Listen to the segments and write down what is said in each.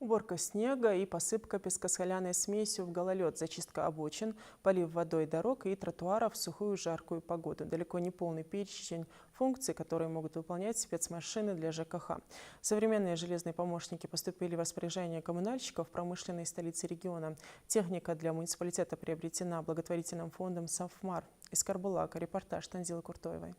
Уборка снега и посыпка пескосоляной смесью в гололед, зачистка обочин, полив водой дорог и тротуаров в сухую жаркую погоду. Далеко не полный перечень функций, которые могут выполнять спецмашины для ЖКХ. Современные железные помощники поступили в распоряжение коммунальщиков в промышленной столице региона. Техника для муниципалитета приобретена благотворительным фондом «Совмар». Из Карбулака репортаж Танзилы Куртоевой.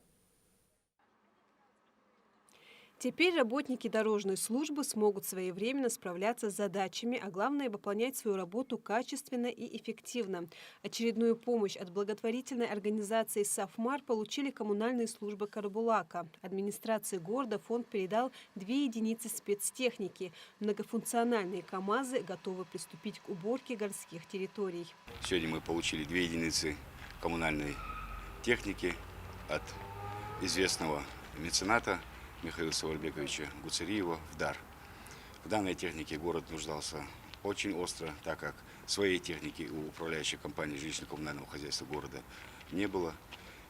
Теперь работники дорожной службы смогут своевременно справляться с задачами, а главное – выполнять свою работу качественно и эффективно. Очередную помощь от благотворительной организации «Совмар» получили коммунальные службы Карбулака. Администрации города фонд передал 2 единицы спецтехники. Многофункциональные КАМАЗы готовы приступить к уборке городских территорий. Сегодня мы получили 2 единицы коммунальной техники от известного мецената Михаила Саварбековича Гуцериева в дар. В данной технике город нуждался очень остро, так как своей техники у управляющей компании жилищно-коммунального хозяйства города не было.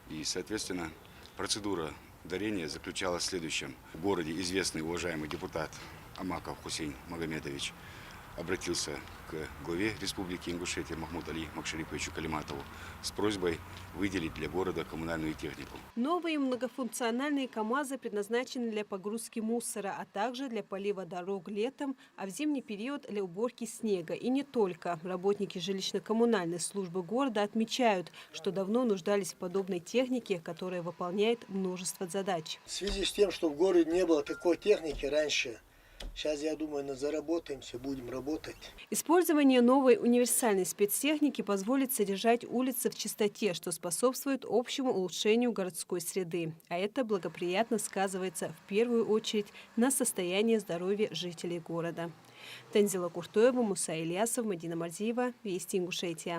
И, соответственно, процедура дарения заключалась в следующем. В городе известный уважаемый депутат Амаков Хусейн Магомедович обратился к главе Республики Ингушетия Махмуду Али Макшариповичу Калиматову с просьбой выделить для города коммунальную технику. Новые многофункциональные КАМАЗы предназначены для погрузки мусора, а также для полива дорог летом, а в зимний период для уборки снега. И не только. Работники жилищно-коммунальной службы города отмечают, что давно нуждались в подобной технике, которая выполняет множество задач. В связи с тем, что в городе не было такой техники раньше, сейчас, я думаю, заработаемся, будем работать. Использование новой универсальной спецтехники позволит содержать улицы в чистоте, что способствует общему улучшению городской среды. А это благоприятно сказывается в первую очередь на состоянии здоровья жителей города. Танзила Куртоева, Муса Ильясов, Мадина Мардиева, Вести Ингушетия.